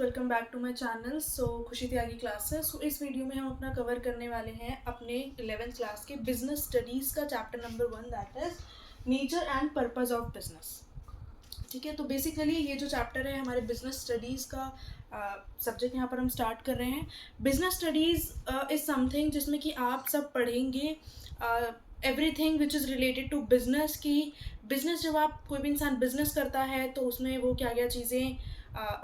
Welcome back to my channel. Khushi Tyagi classes. इस video में हम अपना कवर करने वाले हैं अपने 11th क्लास के बिजनेस स्टडीज़ का chapter number 1, that is nature and purpose of business. ठीक है, तो बेसिकली ये जो चैप्टर है हमारे बिजनेस स्टडीज़ का सब्जेक्ट यहाँ पर हम स्टार्ट कर रहे हैं। बिजनेस स्टडीज़ इज़ समथिंग जिसमें कि आप सब पढ़ेंगे everything which is related to business की बिजनेस। जब आप कोई भी इंसान बिजनेस करता है तो उसमें वो क्या क्या चीज़ें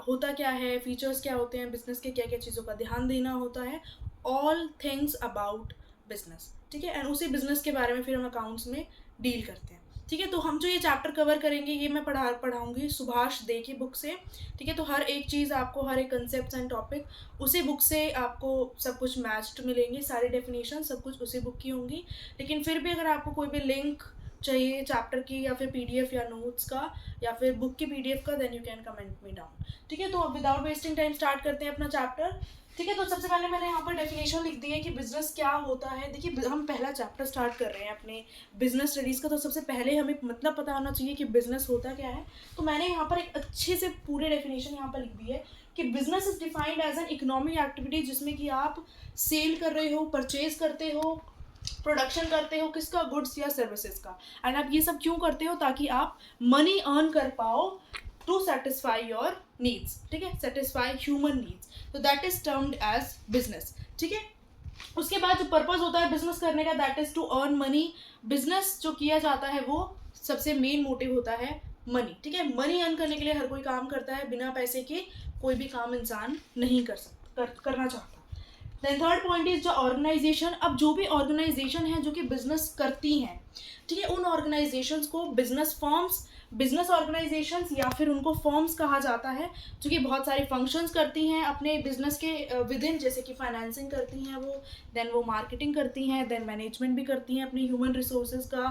होता क्या है, फीचर्स क्या होते हैं बिजनेस के, क्या क्या चीज़ों का ध्यान देना होता है, ऑल थिंग्स अबाउट बिजनेस। ठीक है, एंड उसी बिजनेस के बारे में फिर हम अकाउंट्स में डील करते हैं। ठीक है, तो हम जो ये चैप्टर कवर करेंगे ये मैं पढ़ाऊंगी सुभाष दे की बुक से। ठीक है, तो हर एक चीज़ आपको, हर एक कंसेप्ट एंड टॉपिक उसी बुक से आपको सब कुछ मैच्ड मिलेंगे, सारी डेफिनेशन सब कुछ उसी बुक की होंगी। लेकिन फिर भी अगर आपको कोई भी लिंक चाहिए चैप्टर की या फिर पीडीएफ या नोट्स का या फिर बुक की पीडीएफ का, then you can comment me down. ठीक है, तो विदाउट वेस्टिंग टाइम स्टार्ट करते हैं अपना चैप्टर। ठीक है, तो सबसे पहले मैंने यहाँ पर डेफिनेशन लिख दी है कि बिजनेस क्या होता है। देखिए, हम पहला चैप्टर स्टार्ट कर रहे हैं अपने बिजनेस स्टडीज़ का, तो सबसे पहले हमें मतलब पता होना चाहिए कि बिजनेस होता क्या है। तो मैंने यहाँ पर एक अच्छे से पूरे डेफिनेशन यहाँ पर लिख दी है कि business is defined as an economic activity जिसमें कि आप सेल कर रहे हो, परचेज करते हो, प्रोडक्शन करते हो, किसका, गुड्स या सर्विसेज का। एंड आप ये सब क्यों करते हो? ताकि आप मनी अर्न कर पाओ टू सेटिस्फाई योर नीड्स। ठीक है, सेटिस्फाई ह्यूमन नीड्स, तो that is termed as business. ठीक है, उसके बाद जो पर्पस होता है बिजनेस करने का, that is to earn money. Business जो किया जाता है वो सबसे मेन मोटिव होता है मनी। ठीक है, मनी अर्न करने के लिए हर कोई काम करता है, बिना पैसे के कोई भी काम इंसान नहीं करना चाहता। देन थर्ड पॉइंट इज जो ऑर्गेनाइजेशन। अब जो भी ऑर्गेनाइजेशन है जो कि बिजनेस करती हैं, ठीक है, उन ऑर्गेनाइजेशंस को बिजनेस फर्म्स, बिजनेस ऑर्गेनाइजेशंस या फिर उनको फर्म्स कहा जाता है, जो कि बहुत सारे फंक्शंस करती हैं अपने बिजनेस के विद इन, जैसे कि फाइनेंसिंग करती हैं वो, देन वो मार्केटिंग करती हैं, देन मैनेजमेंट भी करती हैं, अपने ह्यूमन रिसोर्सेज का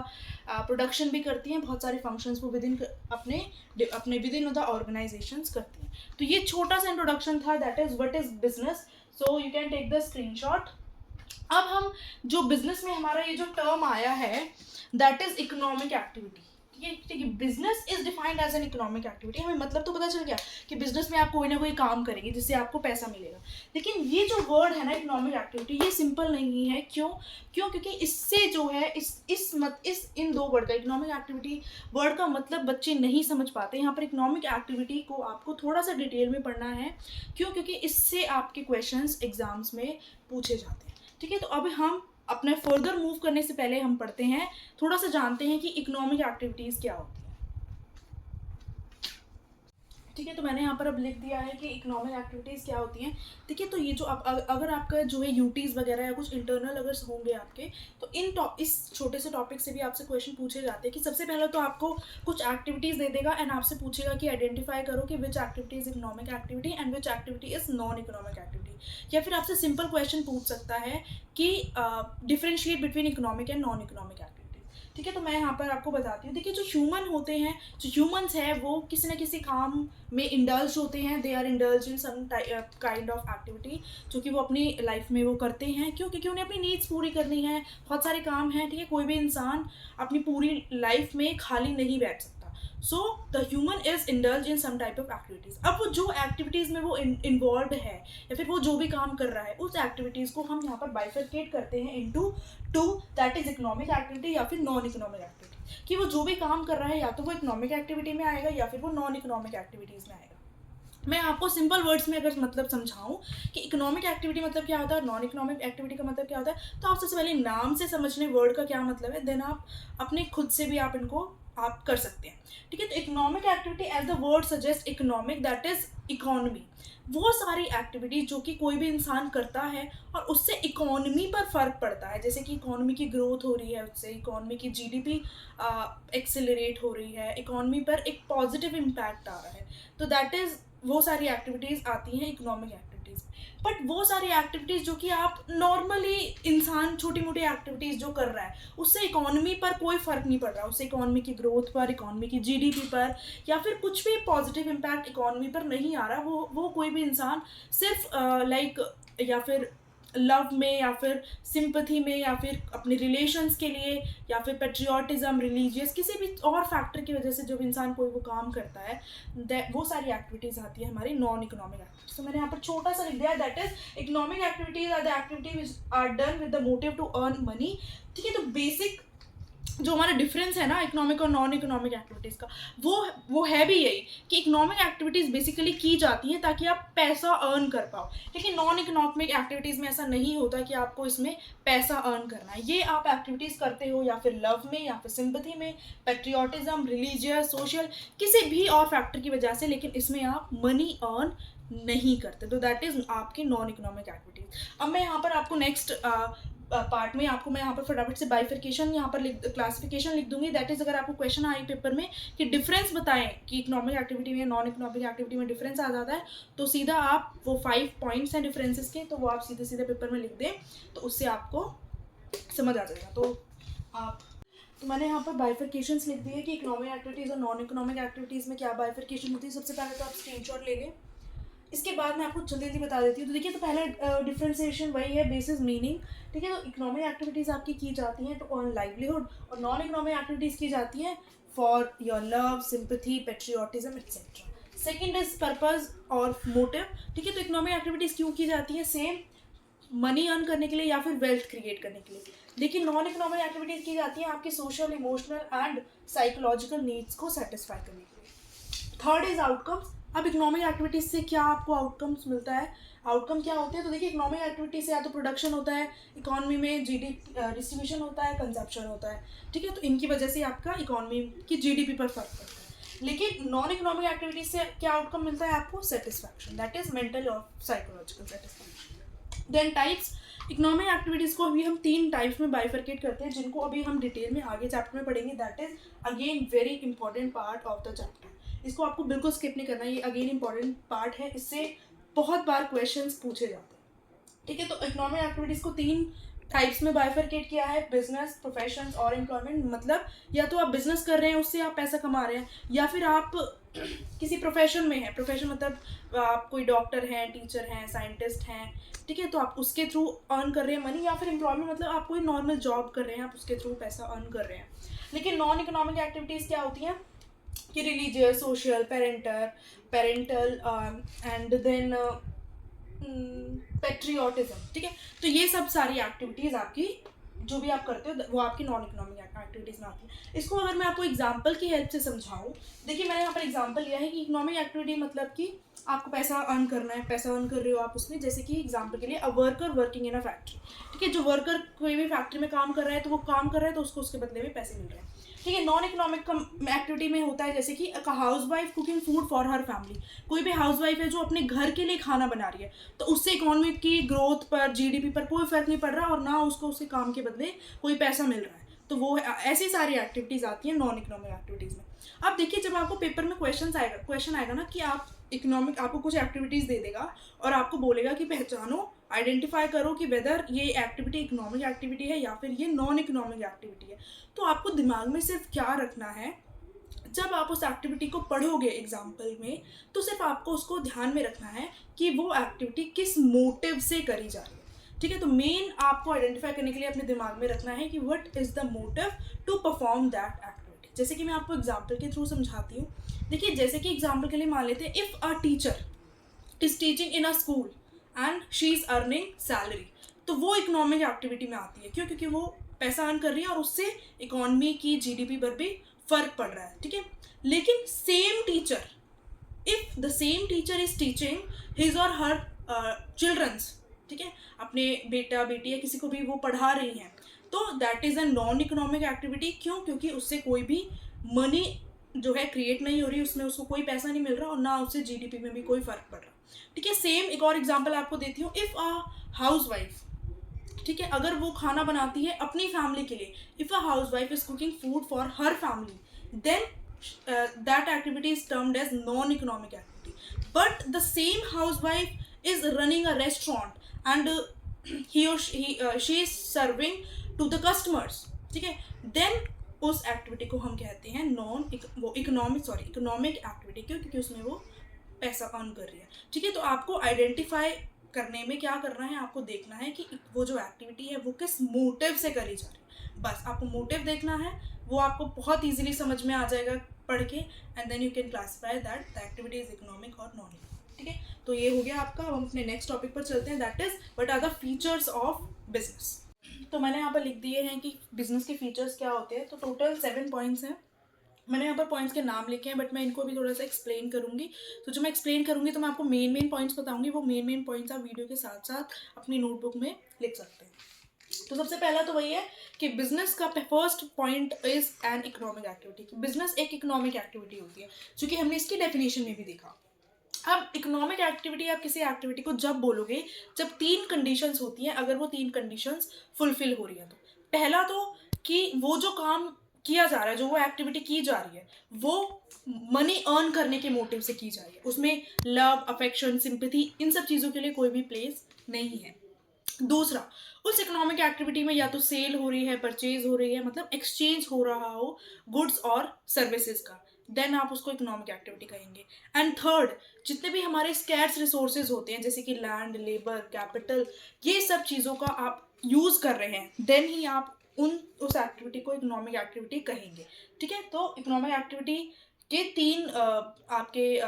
प्रोडक्शन भी करती हैं, बहुत सारे फंक्शंस वो विद इन अपने विद इन द ऑर्गेनाइजेशंस करती हैं। तो ये छोटा सा इंट्रोडक्शन था, that is what is business. So you can take the screenshot. अब हम जो बिजनेस में हमारा ये जो टर्म आया है, दैट इज इकोनॉमिक एक्टिविटी। ठीक है, business is defined as an economic activity. हमें मतलब तो पता चल गया कि बिजनेस में आप कोई ना कोई काम करेंगे जिससे आपको पैसा मिलेगा। लेकिन ये जो वर्ड है ना इकोनॉमिक एक्टिविटी, ये सिंपल नहीं है। क्यों? क्योंकि इससे जो है इन दो वर्ड का, इकोनॉमिक एक्टिविटी वर्ड का मतलब बच्चे नहीं समझ पाते। यहाँ पर इकोनॉमिक एक्टिविटी को आपको थोड़ा सा डिटेल में पढ़ना है। क्यों? क्योंकि इससे आपके क्वेश्चंस एग्जाम्स में पूछे जाते हैं। ठीक है, तो अब हम अपने फर्दर मूव करने से पहले हम पढ़ते हैं, थोड़ा सा जानते हैं कि इकोनॉमिक एक्टिविटीज़ क्या होती हैं। ठीक है, तो मैंने यहाँ पर अब लिख दिया है कि इकोनॉमिक एक्टिविटीज़ क्या होती हैं। ठीक है, तो ये जो अगर आपका जो है यूटीज़ वगैरह या कुछ इंटरनल अगर होंगे आपके, तो इस छोटे से टॉपिक से भी आपसे क्वेश्चन पूछे जाते हैं कि सबसे पहले तो आपको कुछ एक्टिविटीज़ दे देगा एंड आपसे पूछेगा कि आइडेंटिफाई करो कि which activity is economic activity and which activity is non economic activity. या फिर आपसे सिंपल क्वेश्चन पूछ सकता है कि differentiate between economic and non economic activity. ठीक है, तो मैं यहाँ पर आपको बताती हूँ। देखिए, जो ह्यूमन होते हैं, जो ह्यूमंस है वो किसी न किसी काम में इंडल्ज होते हैं। They are indulge in some kind of activity, जो कि वो अपनी लाइफ में वो करते हैं। क्यों? क्योंकि उन्हें अपनी नीड्स पूरी करनी है, बहुत सारे काम हैं। ठीक है, कोई भी इंसान अपनी पूरी लाइफ में खाली नहीं बैठ सकता। So the human is indulge in some type of activities. अब वो जो एक्टिविटीज़ में वो इन्वॉल्व है या फिर वो जो भी काम कर रहा है, उस एक्टिविटीज़ को हम यहाँ पर बाइफरकेट करते हैं into two, that is economic activity या फिर नॉन इकोनॉमिक एक्टिविटी। कि वो जो भी काम कर रहा है या तो वो इकोनॉमिक एक्टिविटी में आएगा या फिर वो नॉन इकोनॉमिक एक्टिविटीज़ में आएगा। मैं आपको सिंपल वर्ड्स में अगर मतलब समझाऊं कि इकोनॉमिक एक्टिविटी मतलब क्या होता है, नॉन इकोनॉमिक एक्टिविटी का मतलब क्या होता है, तो आप सबसे पहले नाम से समझ लें वर्ड का क्या मतलब है, देन आप अपने खुद से भी आप इनको आप कर सकते हैं। ठीक है, तो economic activity as the word suggest economic, that is economy. वो सारी एक्टिविटी जो कि कोई भी इंसान करता है और उससे इकोनॉमी पर फर्क पड़ता है, जैसे कि इकोनॉमी की ग्रोथ हो रही है, उससे इकोनॉमी की जीडीपी एक्सेलरेट हो रही है, इकोनॉमी पर एक पॉजिटिव इम्पैक्ट आ रहा है, तो दैट इज वो सारी एक्टिविटीज़ आती हैं इकोनॉमिक एक्टिविटीज़। बट वो सारी एक्टिविटीज़ जो कि आप नॉर्मली इंसान छोटी मोटी एक्टिविटीज़ जो कर रहा है, उससे इकोनॉमी पर कोई फ़र्क नहीं पड़ रहा, उससे इकोनॉमी की ग्रोथ पर, इकोनॉमी की जीडीपी पर या फिर कुछ भी पॉजिटिव इम्पैक्ट इकोनॉमी पर नहीं आ रहा। वो कोई भी इंसान सिर्फ या फिर लव में या फिर सिंपथी में या फिर अपने रिलेशंस के लिए या फिर पेट्रियाटिज्म, रिलीजियस, किसी भी और फैक्टर की वजह से जब इंसान कोई वो काम करता है, वो सारी एक्टिविटीज़ आती है हमारी नॉन इकोनॉमिक एक्टिविटीज। तो मैंने यहाँ पर छोटा सा लिख दिया, that is economic activities are the activities are done with the motive to earn money. ठीक है, तो बेसिक जो हमारा डिफरेंस है ना इकोनॉमिक और नॉन इकोनॉमिक एक्टिविटीज़ का, वो है भी यही कि इकोनॉमिक एक्टिविटीज़ बेसिकली की जाती हैं ताकि आप पैसा अर्न कर पाओ, लेकिन नॉन इकोनॉमिक एक्टिविटीज़ में ऐसा नहीं होता कि आपको इसमें पैसा अर्न करना है। ये आप एक्टिविटीज़ करते हो या फिर लव में या फिर सिंपथी में, पेट्रियाटिज्म, रिलीजियस, सोशल, किसी भी और फैक्टर की वजह से, लेकिन इसमें आप मनी अर्न नहीं करते। तो दैट इज़ आपकी नॉन इकोनॉमिक एक्टिविटीज़। अब मैं यहाँ पर आपको नेक्स्ट पार्ट में आपको मैं यहाँ पर फटाफट से बाइफिकेशन यहाँ पर क्लासिफिकेशन लिख दूंगी। दैट इज़ अगर आपको क्वेश्चन आए पेपर में कि डिफरेंस बताएं कि इकोनॉमिक एक्टिविटी में नॉन इकोनॉमिक एक्टिविटी में डिफरेंस आ जाता है, तो सीधा आप वो 5 पॉइंट्स हैं डिफरेंसेस के, तो वो आप सीधे सीधे पेपर में लिख दें, तो उससे आपको समझ आ जाएगा। तो मैंने यहाँ पर बाइफिकेशंस लिख दिए कि इकोनॉमिक एक्टिविटीज़ और नॉन इकोनॉमिक एक्टिविटीज़ में क्या बाइफिकेशन होती है। सबसे पहले तो आप स्क्रीनशॉट ले लें, इसके बाद मैं आपको जल्दी जल्दी बता देती हूँ। तो देखिए, तो पहले डिफ्रेंसिएशन वही है, बेसिस मीनिंग। ठीक है, तो इकोनॉमिक एक्टिविटीज़ आपकी की जाती हैं तो ऑन लाइवलीहुड, और नॉन इकोनॉमिक एक्टिविटीज़ की जाती हैं for your love, sympathy, patriotism etcetera. Second is purpose और मोटिव। ठीक है, तो इकोनॉमिक एक्टिविटीज़ क्यों की जाती है? सेम, मनी अर्न करने के लिए या फिर वेल्थ क्रिएट करने के लिए। लेकिन नॉन इकोनॉमिक एक्टिविटीज़ की जाती हैं आपकी social, emotional and psychological needs को सेटिस्फाई करने के लिए। Third is outcomes. अब इकोनॉमिक एक्टिविटीज़ से क्या आपको आउटकम्स मिलता है? आउटकम क्या होते हैं? तो देखिए, इकोनॉमिक एक्टिविटी से या तो प्रोडक्शन होता है, इकोनॉमी में डिस्ट्रीब्यूशन होता है, कंजप्शन होता है। ठीक है, तो इनकी वजह से आपका इकोनॉमी की जीडीपी पर फर्क पड़ता है। लेकिन नॉन इकोनॉमिक एक्टिविटीज से क्या आउटकम मिलता है आपको? सेटिस्फैक्शन, दैट इज मेंटल और psychological satisfaction. Then types. Economic activities को अभी हम 3 टाइप्स में बाइफरकेट करते हैं, जिनको अभी हम डिटेल में आगे चैप्टर में पढ़ेंगे। That is again very important part of the chapter, इसको आपको बिल्कुल स्किप नहीं करना, ये अगेन इंपॉर्टेंट पार्ट है, इससे बहुत बार क्वेश्चंस पूछे जाते हैं। ठीक है, तो इकोनॉमिक एक्टिविटीज़ को 3 टाइप्स में बाइफरकेट किया है, बिजनेस, प्रोफेशंस और एम्प्लॉयमेंट। मतलब या तो आप बिजनेस कर रहे हैं, उससे आप पैसा कमा रहे हैं, या फिर आप किसी प्रोफेशन में हैं। प्रोफेशन मतलब आप कोई डॉक्टर हैं, टीचर हैं, साइंटिस्ट हैं, ठीक है, तो आप उसके थ्रू अर्न कर रहे हैं मनी। या फिर एम्प्लॉयमेंट मतलब आप कोई नॉर्मल जॉब कर रहे हैं, आप उसके थ्रू पैसा अर्न कर रहे हैं। लेकिन नॉन इकोनॉमिक एक्टिविटीज़ क्या होती हैं कि religious, social, parental and then patriotism. ठीक है, तो ये सब सारी एक्टिविटीज़ आपकी जो भी आप करते हो वो आपकी नॉन इकोनॉमिक एक्टिविटीज़ में आती है। इसको अगर मैं आपको एग्जांपल की हेल्प से समझाऊं, देखिए मैंने यहाँ पर एग्जांपल लिया है कि इकोनॉमिक एक्टिविटी मतलब कि आपको पैसा अर्न करना है, पैसा अर्न कर रहे हो आप उसमें। जैसे कि एग्जांपल के लिए a worker working in a factory. ठीक है, जो वर्कर कोई भी फैक्ट्री में काम कर रहा है तो वो काम कर रहा है तो उसको उसके बदले में पैसे मिल रहे हैं। ठीक है, नॉन इकोनॉमिक एक्टिविटी में होता है जैसे कि house wife cooking food for her family. कोई भी हाउस वाइफ है जो अपने घर के लिए खाना बना रही है, तो उससे इकोनॉमी की ग्रोथ पर, जीडीपी पर कोई फर्क नहीं पड़ रहा और ना उसको उसके काम के बदले कोई पैसा मिल रहा है। तो वो ऐसी सारी एक्टिविटीज़ आती हैं नॉन इकोनॉमिक एक्टिविटीज़ में। अब देखिए, जब आपको पेपर में क्वेश्चन आएगा ना कि आप इकोनॉमिक, आपको कुछ एक्टिविटीज़ दे देगा और आपको बोलेगा कि पहचानो, आइडेंटिफाई करो कि वेदर ये एक्टिविटी इकोनॉमिक एक्टिविटी है या फिर ये नॉन इकोनॉमिक एक्टिविटी है। तो आपको दिमाग में सिर्फ क्या रखना है, जब आप उस एक्टिविटी को पढ़ोगे एग्जाम्पल में, तो सिर्फ आपको उसको ध्यान में रखना है कि वो एक्टिविटी किस मोटिव से करी जा रही है। ठीक है, तो मेन आपको आइडेंटिफाई करने के लिए अपने दिमाग में रखना है कि what is the motive to perform that activity. जैसे कि मैं आपको एग्जाम्पल के थ्रू समझाती हूँ। देखिए, जैसे कि एग्जाम्पल के लिए मान लेते हैं, if a teacher is teaching in a school and she is earning salary, तो वो इकोनॉमिक एक्टिविटी में आती है। क्यों? क्योंकि वो पैसा अर्न कर रही है और उससे इकोनॉमी की जीडीपी पर भी फर्क पड़ रहा है। ठीक है, लेकिन same teacher, if the same teacher is teaching his और हर चिल्ड्रंस, ठीक है, अपने बेटा बेटी या किसी को भी वो पढ़ा रही हैं, तो that is a non economic activity. क्यों? क्योंकि उससे कोई भी मनी जो है क्रिएट नहीं हो रही, उसमें उसको कोई पैसा नहीं मिल रहा और ना उससे जीडीपी में भी कोई फर्क पड़ रहा। ठीक है, सेम एक और एग्जांपल आपको देती हूँ। इफ़ अ हाउस वाइफ, ठीक है, अगर वो खाना बनाती है अपनी फैमिली के लिए, if a house wife is cooking food for her family, then that activity is termed as non-economic activity. But the same housewife is running a restaurant and she is serving to the customers. ठीक है, then उस activity को हम कहते हैं economic activity. क्यों? क्योंकि उसमें वो पैसा अर्न कर रही है। ठीक है, तो आपको आइडेंटिफाई करने में क्या करना है, आपको देखना है कि वो जो एक्टिविटी है वो किस मोटिव से करी जा रही है, बस आपको मोटिव देखना है, वो आपको बहुत ईजिली समझ में आ जाएगा पढ़ के, and then you can classify that the activity is economic और नॉन इकोनॉमिक। ठीक है, तो ये हो गया आपका। अब हम अपने नेक्स्ट टॉपिक पर चलते हैं, that is what are the features of business. तो मैंने यहाँ पर लिख दिए हैं कि बिजनेस के फीचर्स क्या होते हैं। तो टोटल 7 पॉइंट्स हैं। मैंने यहाँ पर पॉइंट्स के नाम लिखे हैं, बट मैं इनको भी थोड़ा सा एक्सप्लेन करूँगी। तो जो मैं एक्सप्लेन करूँगी तो मैं आपको मेन पॉइंट्स बताऊँगी, वो मेन पॉइंट्स आप वीडियो के साथ साथ अपनी नोटबुक में लिख सकते हैं। तो सबसे पहला तो वही है कि बिजनेस का first point is an economic activity. Business एक इकोनॉमिक एक्टिविटी होती है, क्योंकि हमने इसकी डेफिनेशन में भी देखा। अब इकोनॉमिक एक्टिविटी, आप किसी एक्टिविटी को जब बोलोगे जब 3 कंडीशंस होती हैं, अगर वो 3 कंडीशंस फुलफिल हो रही है तो पहला तो कि वो जो काम किया जा रहा है, जो वो एक्टिविटी की जा रही है, वो मनी अर्न करने के मोटिव से की जा रही है, उसमें लव, अफेक्शन, सिंपैथी, इन सब चीज़ों के लिए कोई भी प्लेस नहीं है। दूसरा, उस इकोनॉमिक एक्टिविटी में या तो सेल हो रही है, परचेज हो रही है, मतलब एक्सचेंज हो रहा हो गुड्स और सर्विसेज का, देन आप उसको इकोनॉमिक एक्टिविटी कहेंगे। एंड थर्ड, जितने भी हमारे स्कैर्स रिसोर्सेज होते हैं, जैसे कि लैंड, लेबर, कैपिटल, ये सब चीज़ों का आप यूज़ कर रहे हैं, देन ही आप उस एक्टिविटी को इकोनॉमिक एक्टिविटी कहेंगे। ठीक है, तो इकोनॉमिक एक्टिविटी के 3 आपके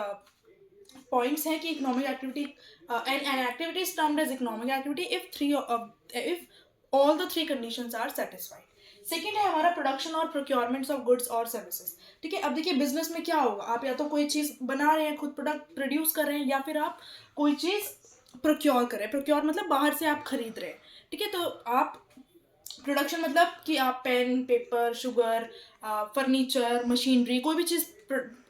पॉइंट्स हैं कि economic activity, an activity is termed as economic activity if all the 3 conditions are satisfied. Second है हमारा प्रोडक्शन और प्रोक्योरमेंट्स ऑफ गुड्स और सर्विसेज। ठीक है, अब देखिए बिजनेस में क्या होगा, आप या तो कोई चीज़ बना रहे हैं, खुद प्रोडक्ट प्रोड्यूस कर रहे हैं, या फिर आप कोई चीज़ प्रोक्योर कर रहे हैं। प्रोक्योर मतलब बाहर से आप खरीद रहे हैं। ठीक है, तो आप प्रोडक्शन मतलब कि आप pen, paper, sugar, furniture, machinery, कोई भी चीज़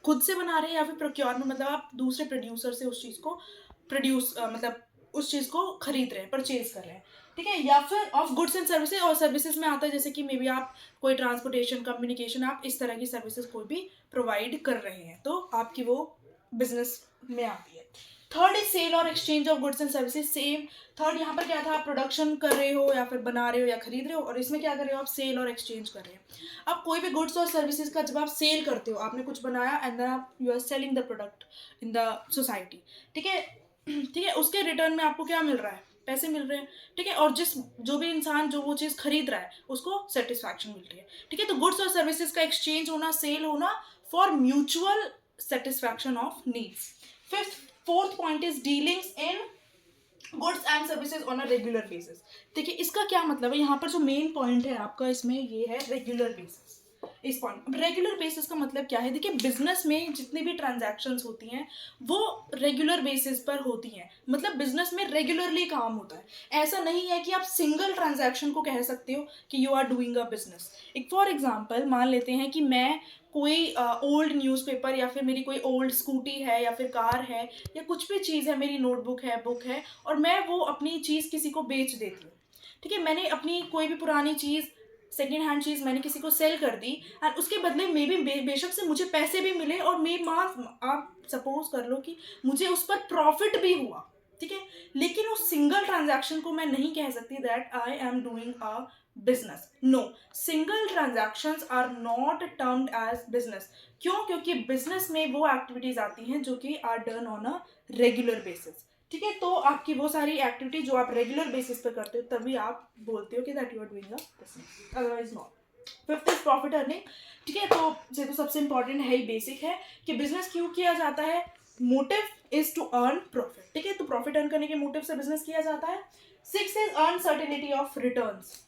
खुद से बना रहे हैं, या फिर प्रोक्योर में मतलब आप दूसरे प्रोड्यूसर से उस चीज़ को मतलब उस चीज़ को खरीद रहे हैं, परचेज कर रहे हैं। ठीक है, या फिर ऑफ गुड्स एंड सर्विसेज, और सर्विसेज में आता है जैसे कि मे बी आप कोई ट्रांसपोर्टेशन, कम्युनिकेशन, आप इस तरह की सर्विसेज कोई भी प्रोवाइड कर रहे हैं, तो आपकी वो बिजनेस में आती है। थर्ड इज सेल और exchange of goods and services. Same, third यहाँ पर क्या था, आप प्रोडक्शन कर रहे हो या फिर बना रहे हो या खरीद रहे हो, और इसमें क्या कर रहे हो, आप सेल और एक्सचेंज कर रहे हो। अब कोई भी गुड्स और सर्विसेज का जब आप सेल करते हो, आपने कुछ बनाया एंड देन आप you are selling the product in the society. ठीक है, ठीक है, उसके रिटर्न में आपको क्या मिल रहा है, पैसे मिल रहे हैं। ठीक है, और जो भी इंसान जो वो चीज़ खरीद रहा है उसको सेटिस्फैक्शन मिल रही है। ठीक है, तो गुड्स और सर्विसेज का एक्सचेंज होना, सेल होना for mutual satisfaction of needs. Fourth point is dealings in goods and services on a regular basis. देखिए इसका क्या मतलब है, यहाँ पर जो मेन पॉइंट है आपका इसमें ये है रेगुलर बेसिस। इस पॉइंट, अब रेगुलर बेसिस का मतलब क्या है, देखिए बिजनेस में जितनी भी ट्रांजैक्शंस होती हैं वो रेगुलर बेसिस पर होती हैं, मतलब बिजनेस में रेगुलरली काम होता है। ऐसा नहीं है कि आप सिंगल ट्रांजैक्शन को कह सकते हो कि you are doing a business. एक फॉर एग्जांपल मान लेते हैं कि मैं कोई ओल्ड न्यूज़पेपर, या फिर मेरी कोई ओल्ड स्कूटी है, या फिर कार है, या कुछ भी चीज़ है, मेरी नोटबुक है, बुक है, और मैं वो अपनी चीज़ किसी को बेच देती हूँ। ठीक है, मैंने अपनी कोई भी पुरानी चीज़, सेकेंड हैंड चीज़ मैंने किसी को सेल कर दी, एंड उसके बदले मे भी बेशक से मुझे पैसे भी मिले, और आप सपोज कर लो कि मुझे उस पर प्रॉफिट भी हुआ। ठीक है, लेकिन उस सिंगल ट्रांजैक्शन को मैं नहीं कह सकती that I am doing a business. No, single transactions are not termed as business. क्यों? क्योंकि बिजनेस में वो एक्टिविटीज आती हैं जो कि are done on a regular basis. ठीक है, तो आपकी वो सारी एक्टिविटी जो आप रेगुलर बेसिस पे करते हो तभी आप बोलते हो कि that you are doing a business, otherwise not. Fifth is profit earning. ठीक है, तो ये तो सबसे इंपॉर्टेंट है ही, बेसिक है कि बिजनेस क्यों किया जाता है। Motive is to earn profit. ठीक है, तो प्रॉफिट अर्न करने के मोटिव से बिजनेस किया जाता है। Six is uncertainty of returns.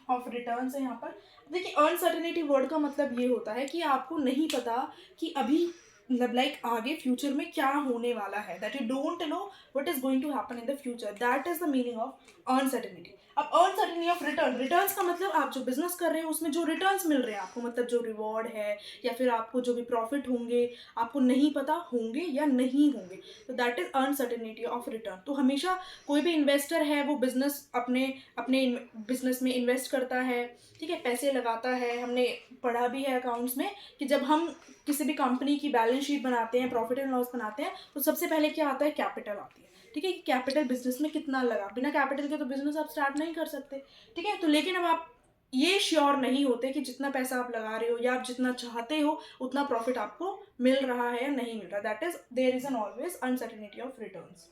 है यहाँ पर। देखिए अनसर्टेनिटी वर्ड का मतलब ये होता है कि आपको नहीं पता कि अभी मतलब लाइक आगे फ्यूचर में क्या होने वाला है, that you don't know what is going to happen in the future, that is the meaning of uncertainty. अब अनसर्टेनिटी ऑफ रिटर्न्स का मतलब आप जो बिजनेस कर रहे हो उसमें जो रिटर्न्स मिल रहे हैं आपको, मतलब जो रिवॉर्ड है या फिर आपको जो भी प्रॉफिट होंगे, आपको नहीं पता होंगे या नहीं होंगे, तो that is uncertainty of return. तो हमेशा कोई भी इन्वेस्टर है वो बिजनेस अपने अपने बिजनेस में इन्वेस्ट करता है। ठीक है, पैसे लगाता है। हमने पढ़ा भी है अकाउंट्स में कि जब हम किसी भी कंपनी की बैलेंस शीट बनाते हैं, प्रॉफिट एंड लॉस बनाते हैं, तो सबसे पहले क्या आता है, कैपिटल आती है। ठीक है, कि कैपिटल बिजनेस में कितना लगा, बिना कैपिटल के तो बिजनेस आप स्टार्ट नहीं कर सकते। ठीक है, तो लेकिन अब आप ये श्योर नहीं होते कि जितना पैसा आप लगा रहे हो या आप जितना चाहते हो उतना प्रॉफिट आपको मिल रहा है या नहीं मिल रहा, that is there is an always uncertainty of returns.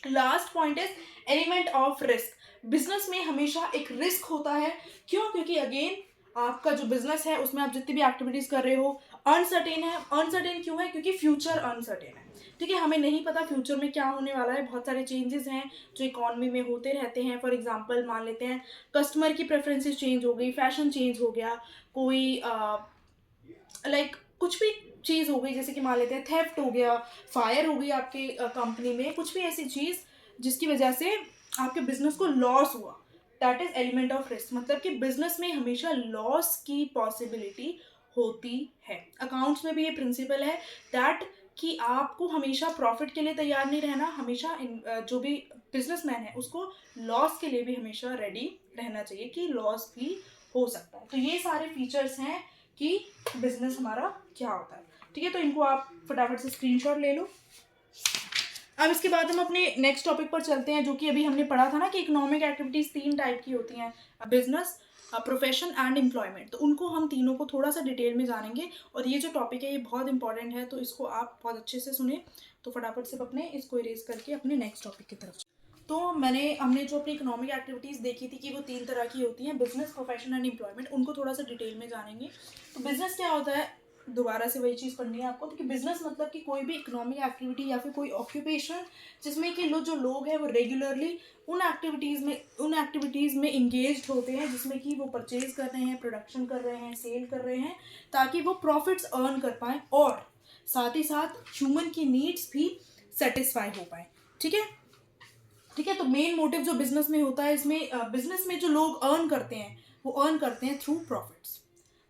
Last point is element of risk. Business में हमेशा एक रिस्क होता है। क्यों? क्योंकि अगेन आपका जो बिजनेस है उसमें आप जितनी भी एक्टिविटीज कर रहे हो अनसर्टेन है। अनसर्टेन क्यों है? क्योंकि फ्यूचर अनसर्टेन है। ठीक है, हमें नहीं पता फ्यूचर में क्या होने वाला है। बहुत सारे चेंजेस हैं जो इकोनॉमी में होते रहते हैं। फॉर एग्जांपल मान लेते हैं कस्टमर की प्रेफरेंसेस चेंज हो गई, फैशन चेंज हो गया, कोई कुछ भी चीज़ हो गई, जैसे कि मान लेते हैं थेफ्ट हो गया, फायर हो गई आपके कंपनी में, कुछ भी ऐसी चीज़ जिसकी वजह से आपके बिजनेस को लॉस हुआ, that is element of risk. मतलब कि बिजनेस में हमेशा लॉस की पॉसिबिलिटी होती है। अकाउंट्स में भी ये प्रिंसिपल है दैट कि आपको हमेशा प्रॉफिट के लिए तैयार नहीं रहना, हमेशा जो भी बिजनेसमैन है उसको लॉस के लिए भी हमेशा रेडी रहना चाहिए कि लॉस भी हो सकता है। तो ये सारे फीचर्स हैं कि बिजनेस हमारा क्या होता है। ठीक है, तो इनको आप फटाफट से स्क्रीनशॉट ले लो। अब इसके बाद हम अपने नेक्स्ट टॉपिक पर चलते हैं, जो कि अभी हमने पढ़ा था ना कि इकोनॉमिक एक्टिविटीज 3 टाइप की होती हैं, बिजनेस, प्रोफेशन एंड एम्प्लॉयमेंट। तो उनको हम तीनों को थोड़ा सा डिटेल में जानेंगे और ये जो टॉपिक है ये बहुत इंपॉर्टेंट है, तो इसको आप बहुत अच्छे से सुने। तो फटाफट से अपने इसको इरेज करके अपने नेक्स्ट टॉपिक की तरफ। तो हमने जो अपनी इकोनॉमिक एक्टिविटीज़ देखी थी कि वो 3 तरह की होती हैं, बिजनेस, प्रोफेशन एंड एम्प्लॉयमेंट। उनको थोड़ा सा डिटेल में जानेंगे। तो बिजनेस क्या होता है, दोबारा से वही चीज़ पढ़नी है आपको। तो कि बिजनेस मतलब कि कोई भी इकोनॉमिक एक्टिविटी या फिर कोई ऑक्यूपेशन जिसमें कि जो लोग हैं वो रेगुलरली उन एक्टिविटीज़ में इंगेज्ड होते हैं जिसमें कि वो परचेज कर रहे हैं, प्रोडक्शन कर रहे हैं, सेल कर रहे हैं, ताकि वो प्रॉफिट्स अर्न कर पाएँ और साथ ही साथ ह्यूमन की नीड्स भी सेटिस्फाई हो पाए। ठीक है, ठीक है। तो मेन मोटिव जो बिजनेस में होता है, इसमें बिजनेस में जो लोग अर्न करते हैं वो अर्न करते हैं थ्रू प्रॉफिट्स।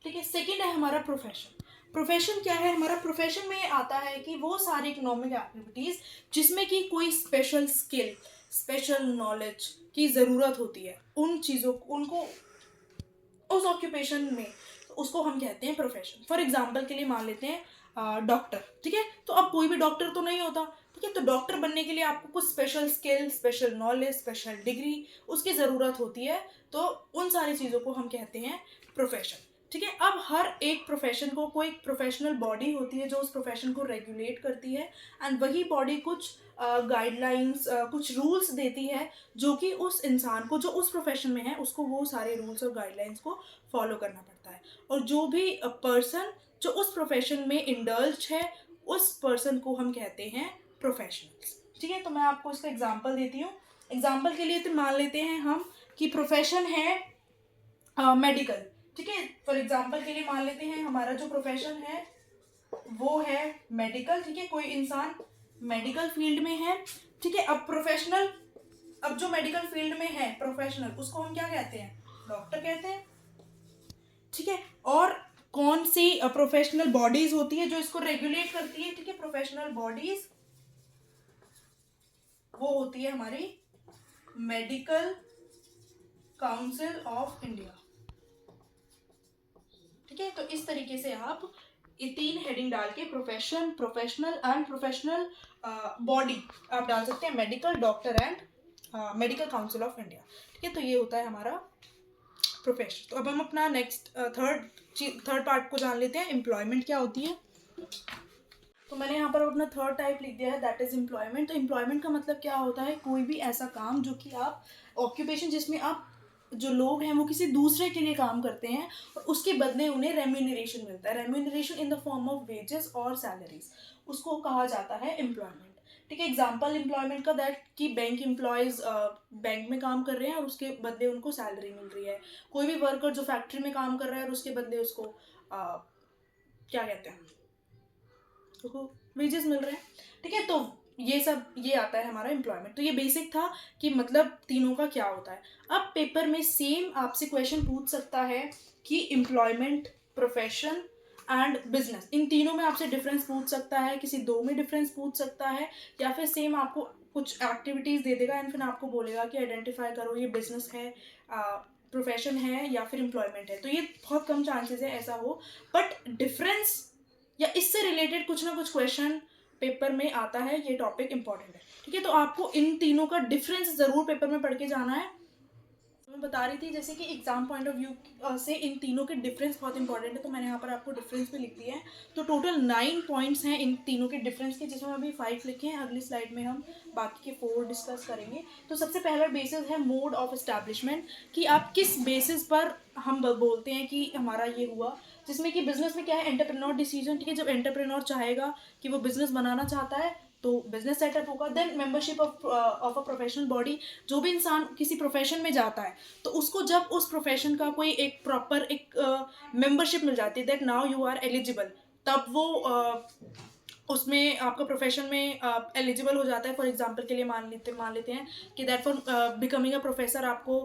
ठीक है। सेकंड है हमारा प्रोफेशन। प्रोफेशन क्या है हमारा? प्रोफेशन में आता है कि वो सारी इकोनॉमिक एक्टिविटीज जिसमें कि कोई स्पेशल स्किल, स्पेशल नॉलेज की ज़रूरत होती है, उन चीज़ों उनको उस ऑक्यूपेशन में, तो उसको हम कहते हैं प्रोफेशन। फॉर एग्जाम्पल के लिए मान लेते हैं डॉक्टर। ठीक है, तो अब कोई भी डॉक्टर तो नहीं होता। ठीक है, तो डॉक्टर बनने के लिए आपको कुछ special skill, special knowledge, special degree उसकी ज़रूरत होती है। तो उन सारी चीज़ों को हम कहते हैं प्रोफेशन। ठीक है, अब हर एक प्रोफेशन को कोई प्रोफेशनल बॉडी होती है जो उस प्रोफेशन को रेगुलेट करती है, एंड वही बॉडी कुछ गाइडलाइंस, कुछ रूल्स देती है जो कि उस इंसान को जो उस प्रोफेशन में है उसको वो सारे रूल्स और गाइडलाइंस को फॉलो करना पड़ता है। और जो भी पर्सन जो उस प्रोफेशन में इंडल्ज है उस पर्सन को हम कहते हैं प्रोफेशनल्स। ठीक है, तो मैं आपको इसका एग्जांपल देती हूँ। एग्जांपल के लिए तो मान लेते हैं हम कि प्रोफेशन है मेडिकल। ठीक है, फॉर एग्जांपल के लिए मान लेते हैं हमारा जो प्रोफेशन है वो है मेडिकल। ठीक है, कोई इंसान मेडिकल फील्ड में है। ठीक है, अब जो मेडिकल फील्ड में है प्रोफेशनल, उसको हम क्या कहते हैं? डॉक्टर कहते हैं। ठीक है, और कौन सी प्रोफेशनल बॉडीज होती है जो इसको रेगुलेट करती है? ठीक है, प्रोफेशनल बॉडीज वो होती है हमारी मेडिकल काउंसिल ऑफ इंडिया। ठीक है, तो इस तरीके से आप ये 3 हेडिंग डाल के profession, professional and professional body आप डाल सकते हैं, medical, doctor and medical council of India. ठीक है, तो ये होता है हमारा प्रोफेशन। तो अब हम अपना नेक्स्ट थर्ड पार्ट को जान लेते हैं, एम्प्लॉयमेंट क्या होती है। तो मैंने यहाँ पर अपना थर्ड टाइप लिख दिया है, दैट इज एम्प्लॉयमेंट। तो एम्प्लॉयमेंट का मतलब क्या होता है? कोई भी ऐसा काम जो कि आप ऑक्यूपेशन जिसमें आप जो लोग हैं वो किसी दूसरे के लिए काम करते हैं और उसके बदले उन्हें रेम्यूनरेशन मिलता है। Remuneration in the form of wages और सैलरीज, उसको कहा जाता है एम्प्लॉयमेंट। ठीक है, एग्जाम्पल एम्प्लॉयमेंट का दैट कि बैंक एम्प्लॉयज़ बैंक में काम कर रहे हैं और उसके बदले उनको सैलरी मिल रही है। कोई भी वर्कर जो फैक्ट्री में काम कर रहा है और उसके बदले उसको क्या कहते हैं, उसको वेजेस मिल रहे हैं। ठीक है, तो ये आता है हमारा एम्प्लॉयमेंट। तो ये बेसिक था कि मतलब तीनों का क्या होता है। अब पेपर में सेम आपसे क्वेश्चन पूछ सकता है कि एम्प्लॉयमेंट, प्रोफेशन एंड बिजनेस, इन तीनों में आपसे डिफरेंस पूछ सकता है, किसी 2 में डिफरेंस पूछ सकता है, या फिर सेम आपको कुछ एक्टिविटीज़ दे देगा एंड फिर आपको बोलेगा कि आइडेंटिफाई करो ये बिजनेस है, प्रोफेशन है या फिर एम्प्लॉयमेंट है। तो ये बहुत कम चांसेस है ऐसा हो, बट डिफरेंस या इससे रिलेटेड कुछ ना कुछ क्वेश्चन पेपर में आता है, ये टॉपिक इंपॉर्टेंट है। ठीक है, तो आपको इन तीनों का डिफरेंस ज़रूर पेपर में पढ़ के जाना है। मैं बता रही थी जैसे कि एग्जाम पॉइंट ऑफ व्यू से इन तीनों के डिफरेंस बहुत इंपॉर्टेंट है, तो मैंने यहाँ पर आपको डिफरेंस भी लिख दिया है। तो टोटल 9 पॉइंट्स हैं इन तीनों के डिफरेंस के, जिसमें अभी 5 लिखे हैं। अगली स्लाइड में हम बाकी के 4 डिस्कस करेंगे। तो सबसे पहला बेसिस है मोड ऑफ एस्टैब्लिशमेंट, कि आप किस बेसिस पर हम बोलते हैं कि हमारा ये हुआ, जिसमें कि बिजनेस में क्या है, एंटरप्रेन्योर डिसीजन। ठीक है, जब एंटरप्रेन्योर चाहेगा कि वो बिजनेस बनाना चाहता है तो बिजनेस सेटअप होगा। Then membership of a professional body, जो भी इंसान किसी प्रोफेशन में जाता है तो उसको जब उस प्रोफेशन का कोई एक प्रॉपर एक मेंबरशिप मिल जाती है, that now you are eligible, तब वो उसमें आपका प्रोफेशन में एलिजिबल हो जाता है। फॉर एग्जांपल के लिए मान लेते हैं कि that for becoming a professor आपको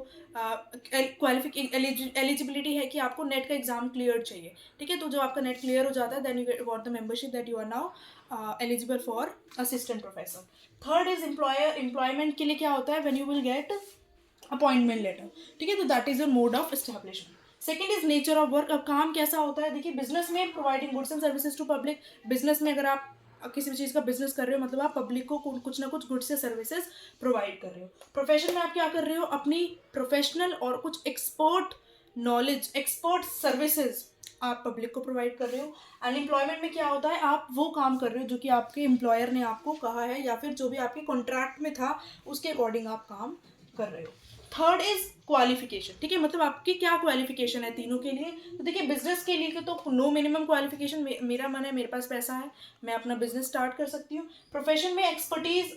एलिजिबिलिटी है कि आपको नेट का एग्जाम क्लियर चाहिए। ठीक है, तो जो आपका नेट क्लियर हो जाता है, then you got the membership, that you are now eligible for assistant professor. Third is employment के लिए क्या होता है, when you will get appointment letter. ठीक है, तो that is your mode of establishment. Second is nature of work. अब काम कैसा होता है, देखिए बिजनेस में providing goods and services to public. Business में अगर आप किसी भी चीज़ का बिजनेस कर रहे हो, मतलब आप पब्लिक को कुछ ना कुछ गुड्स या सर्विसेज प्रोवाइड कर रहे हो। प्रोफेशन में आप क्या कर रहे हो, अपनी प्रोफेशनल और कुछ एक्सपर्ट नॉलेज, एक्सपर्ट सर्विसेज आप पब्लिक को प्रोवाइड कर रहे हो। अनएम्प्लॉयमेंट में क्या होता है, आप वो काम कर रहे हो जो कि आपके एम्प्लॉयर ने आपको कहा है या फिर जो भी आपके कॉन्ट्रैक्ट में था उसके अकॉर्डिंग आप काम कर रहे हो। Third is qualification. ठीक है, मतलब आपकी क्या क्वालिफिकेशन है तीनों के लिए। तो देखिए बिजनेस के लिए तो नो मिनिमम क्वालिफिकेशन, मेरा मन है, मेरे पास पैसा है, मैं अपना बिजनेस स्टार्ट कर सकती हूँ। प्रोफेशन में expertise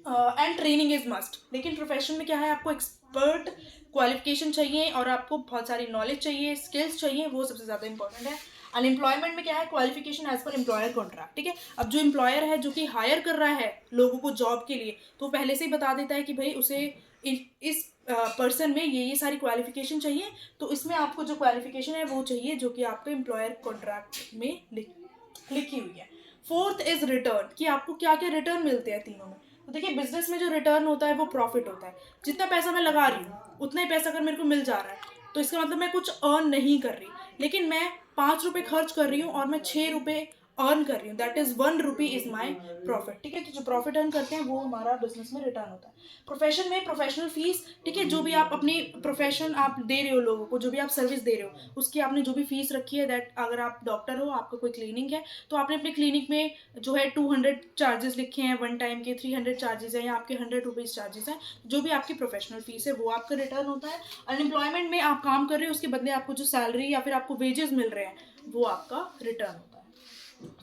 and training is must. लेकिन प्रोफेशन में क्या है, आपको एक्सपर्ट क्वालिफिकेशन चाहिए और आपको बहुत सारी नॉलेज चाहिए, स्किल्स चाहिए, वो सबसे ज़्यादा इंपॉर्टेंट है। अनएम्प्लॉयमेंट में क्या है, क्वालिफिकेशन एज पर एम्प्लॉयर कॉन्ट्रैक्ट। ठीक है, अब जो एम्प्लॉयर है जो कि हायर कर रहा है लोगों को जॉब के लिए, तो पहले से ही बता देता है कि भाई उसे इस पर्सन में ये सारी क्वालिफिकेशन चाहिए, तो इसमें आपको जो क्वालिफिकेशन है वो चाहिए जो कि आपके एम्प्लॉयर कॉन्ट्रैक्ट में लिखी हुई है। फोर्थ इज रिटर्न, कि आपको क्या क्या रिटर्न मिलते हैं तीनों में। तो देखिए बिजनेस में जो रिटर्न होता है वो प्रॉफिट होता है। जितना पैसा मैं लगा रही हूँ उतना ही पैसा अगर मेरे को मिल जा रहा है तो इसका मतलब मैं कुछ अर्न नहीं कर रही। लेकिन मैं 5 रुपये खर्च कर रही हूँ और मैं 6 रुपये अर्न कर रही हूँ, that is 1 rupee is my profit. ठीक है, तो जो प्रॉफिट अर्न करते हैं वो हमारा बिजनेस में रिटर्न होता है। प्रोफेशन में प्रोफेशनल फीस, ठीक है, जो भी आप अपनी प्रोफेशन आप दे रहे हो लोगों को, जो भी आप सर्विस दे रहे हो उसकी आपने जो भी फीस रखी है, दैट अगर आप डॉक्टर हो, आपका कोई क्लिनिक है, तो आपने अपने क्लिनिक में जो है 200 चार्जेस लिखे हैं वन टाइम के, 300 चार्जेस हैं या आपके 100 रुपीज़ चार्जेस हैं, जो भी आपकी प्रोफेशनल फीस है वो आपका रिटर्न होता है। अनएम्प्लॉयमेंट में आप काम कर रहे हो, उसके बदले आपको जो सैलरी या फिर आपको वेजेस मिल रहे हैं वो आपका रिटर्न होता है।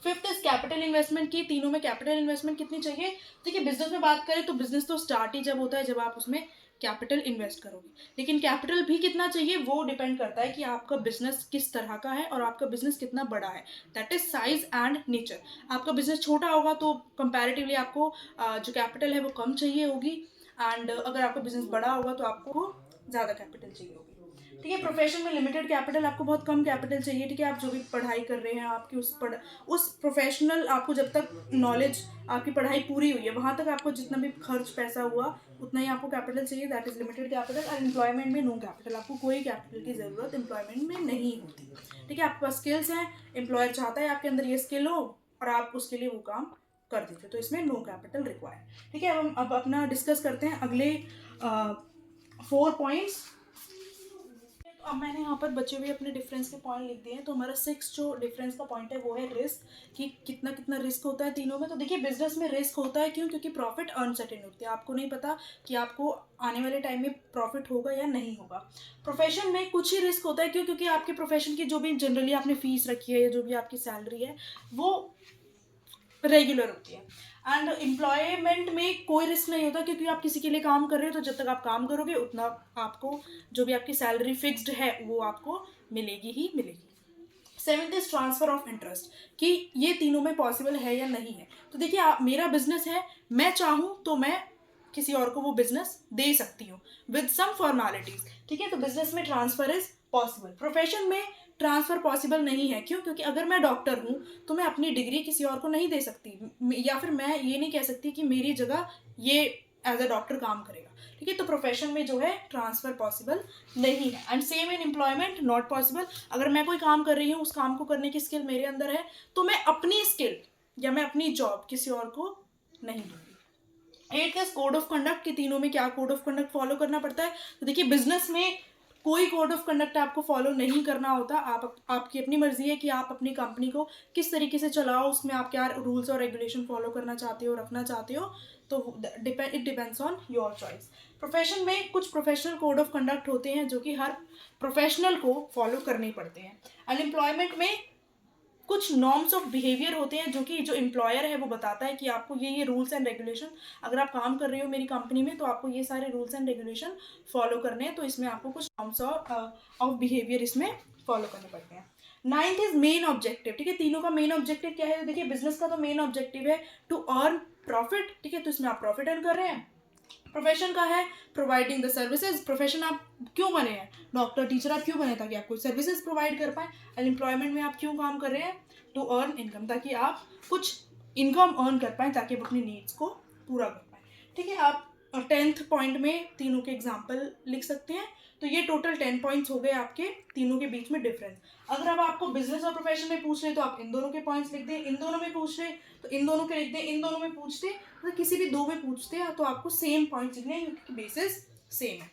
फिफ्थ इज कैपिटल इन्वेस्टमेंट, की तीनों में कैपिटल इन्वेस्टमेंट कितनी चाहिए। देखिए बिजनेस में बात करें तो बिजनेस तो स्टार्ट ही जब होता है जब आप उसमें कैपिटल इन्वेस्ट करोगे, लेकिन कैपिटल भी कितना चाहिए वो डिपेंड करता है कि आपका बिजनेस किस तरह का है और आपका बिजनेस कितना बड़ा है, that is size and nature. आपका बिजनेस छोटा होगा तो कंपैरेटिवली आपको जो कैपिटल है वो कम चाहिए होगी, एंड अगर आपका बिजनेस बड़ा होगा तो आपको ज़्यादा कैपिटल चाहिए होगी। ठीक है, प्रोफेशन में लिमिटेड कैपिटल, आपको बहुत कम कैपिटल चाहिए। ठीक है, आप जो भी पढ़ाई कर रहे हैं आपकी उस प्रोफेशनल, आपको जब तक नॉलेज, आपकी पढ़ाई पूरी हुई है वहाँ तक आपको जितना भी खर्च पैसा हुआ उतना ही आपको कैपिटल चाहिए, दैट इज लिमिटेड कैपिटल। और एम्प्लॉयमेंट में नो कैपिटल, आपको कोई कैपिटल की ज़रूरत एम्प्लॉयमेंट में नहीं होती। ठीक है, आपके पास स्किल्स हैं, एम्प्लॉयर चाहता है आपके अंदर ये स्किल हो और आप उसके लिए वो काम कर दीजिए, तो इसमें नो कैपिटल रिक्वायर्ड। ठीक है, अब हम अपना डिस्कस करते हैं अगले 4 पॉइंट्स। अब मैंने यहाँ पर बचे हुए अपने डिफरेंस के पॉइंट लिख दिए हैं। तो हमारा 6 जो डिफरेंस का पॉइंट है वो है रिस्क, कि कितना कितना रिस्क होता है तीनों में। तो देखिए बिजनेस में रिस्क होता है, क्यों, क्योंकि प्रॉफिट अनसर्टेन होती है, आपको नहीं पता कि आपको आने वाले टाइम में प्रॉफिट होगा या नहीं होगा। प्रोफेशन में कुछ ही रिस्क होता है, क्यों, क्योंकि आपके प्रोफेशन की जो भी जनरली आपने फीस रखी है या जो भी आपकी सैलरी है वो रेगुलर होती है। एंड एम्प्लॉयमेंट में कोई रिस्क नहीं होता, क्योंकि आप किसी के लिए काम कर रहे हो, तो जब तक आप काम करोगे उतना आपको जो भी आपकी सैलरी फिक्स्ड है वो आपको मिलेगी ही मिलेगी। 7th is transfer of interest, कि ये तीनों में पॉसिबल है या नहीं है। तो देखिए मेरा बिजनेस है, मैं चाहूँ तो मैं किसी और को वो बिजनेस दे सकती हूँ विद सम फॉर्मेलिटीज। ठीक है, तो बिजनेस में ट्रांसफर इज पॉसिबल। प्रोफेशन में ट्रांसफ़र पॉसिबल नहीं है, क्यों, क्योंकि अगर मैं डॉक्टर हूँ तो मैं अपनी डिग्री किसी और को नहीं दे सकती, या फिर मैं ये नहीं कह सकती कि मेरी जगह ये एज अ डॉक्टर काम करेगा। ठीक है, तो प्रोफेशन में जो है ट्रांसफ़र पॉसिबल नहीं है। And same in employment not possible. अगर मैं कोई काम कर रही हूँ, उस काम को करने की स्किल मेरे अंदर है, तो मैं अपनी स्किल या मैं अपनी जॉब किसी और को नहीं दूँगी। Eight is code of conduct, कि तीनों में क्या कोड ऑफ कंडक्ट फॉलो करना पड़ता है। तो देखिए बिजनेस में कोई कोड ऑफ कंडक्ट आपको फॉलो नहीं करना होता, आपकी अपनी मर्जी है कि आप अपनी कंपनी को किस तरीके से चलाओ, उसमें आप क्या रूल्स और रेगुलेशन फॉलो करना चाहते हो, रखना चाहते हो, तो it depends on your choice. Profession में कुछ प्रोफेशनल कोड ऑफ कंडक्ट होते हैं जो कि हर प्रोफेशनल को फॉलो करने पड़ते हैं। अनएम्प्लॉयमेंट में कुछ नॉर्म्स ऑफ बिहेवियर होते हैं जो कि जो एम्प्लॉयर है वो बताता है कि आपको ये रूल्स एंड रेगुलेशन, अगर आप काम कर रहे हो मेरी कंपनी में तो आपको ये सारे रूल्स एंड रेगुलेशन फॉलो करने हैं, तो इसमें आपको कुछ नॉर्म्स ऑफ बिहेवियर इसमें फॉलो करने पड़ते हैं। नाइन्थ इज मेन ऑब्जेक्टिव, ठीक है, तीनों का मेन ऑब्जेक्टिव क्या है। देखिए बिजनेस का तो मेन ऑब्जेक्टिव है टू अर्न प्रॉफिट, ठीक है, तो इसमें आप प्रॉफिट अर्न कर रहे हैं। प्रोफेशन का है प्रोवाइडिंग द सर्विसेज, प्रोफेशन आप क्यों बने हैं, डॉक्टर टीचर आप क्यों बने, ताकि आप कुछ सर्विसेज प्रोवाइड कर पाए। अनएम्प्लॉयमेंट में आप क्यों काम कर रहे हैं, टू अर्न इनकम, ताकि आप कुछ इनकम अर्न कर पाएँ, ताकि आप अपनी नीड्स को पूरा कर पाएँ, ठीक है। आप 10th पॉइंट में तीनों के एग्जाम्पल लिख सकते हैं। तो ये टोटल 10 पॉइंट्स हो गए आपके तीनों के बीच में डिफरेंस। अगर अब आपको बिजनेस और प्रोफेशन में पूछ रहे तो आप इन दोनों के पॉइंट्स लिख दें, इन दोनों में पूछ रहे तो इन दोनों के लिख दें, इन दोनों में पूछते अगर किसी भी दो में पूछते हैं तो आपको सेम पॉइंट्स लिखने हैं क्योंकि बेसिस सेम है,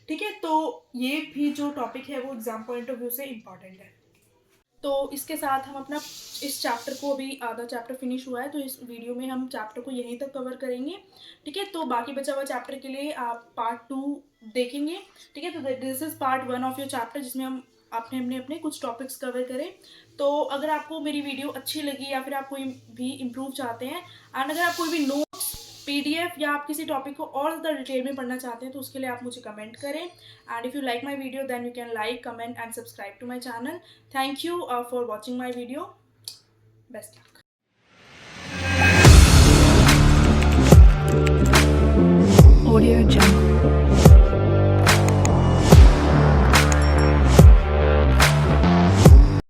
ठीक है। तो ये भी जो टॉपिक है वो एग्जाम पॉइंट ऑफ व्यू से इम्पॉर्टेंट है। तो इसके साथ हम अपना इस चैप्टर को, अभी आधा चैप्टर फिनिश हुआ है तो इस वीडियो में हम चैप्टर को यहीं तक कवर करेंगे, ठीक है। तो बाकी बचा हुआ चैप्टर के लिए आप पार्ट 2 देखेंगे, ठीक है। तो this is part 1 of your chapter जिसमें हम अपने कुछ टॉपिक्स कवर करें। तो अगर आपको मेरी वीडियो अच्छी लगी या फिर आप कोई भी इम्प्रूव चाहते हैं एंड अगर आप कोई भी नोट्स, पीडीएफ या आप किसी टॉपिक को और ज़्यादा डिटेल में पढ़ना चाहते हैं तो उसके लिए आप मुझे कमेंट करें। And if you like my video then you can like, comment and subscribe to my channel. Thank you for watching my video. Best luck.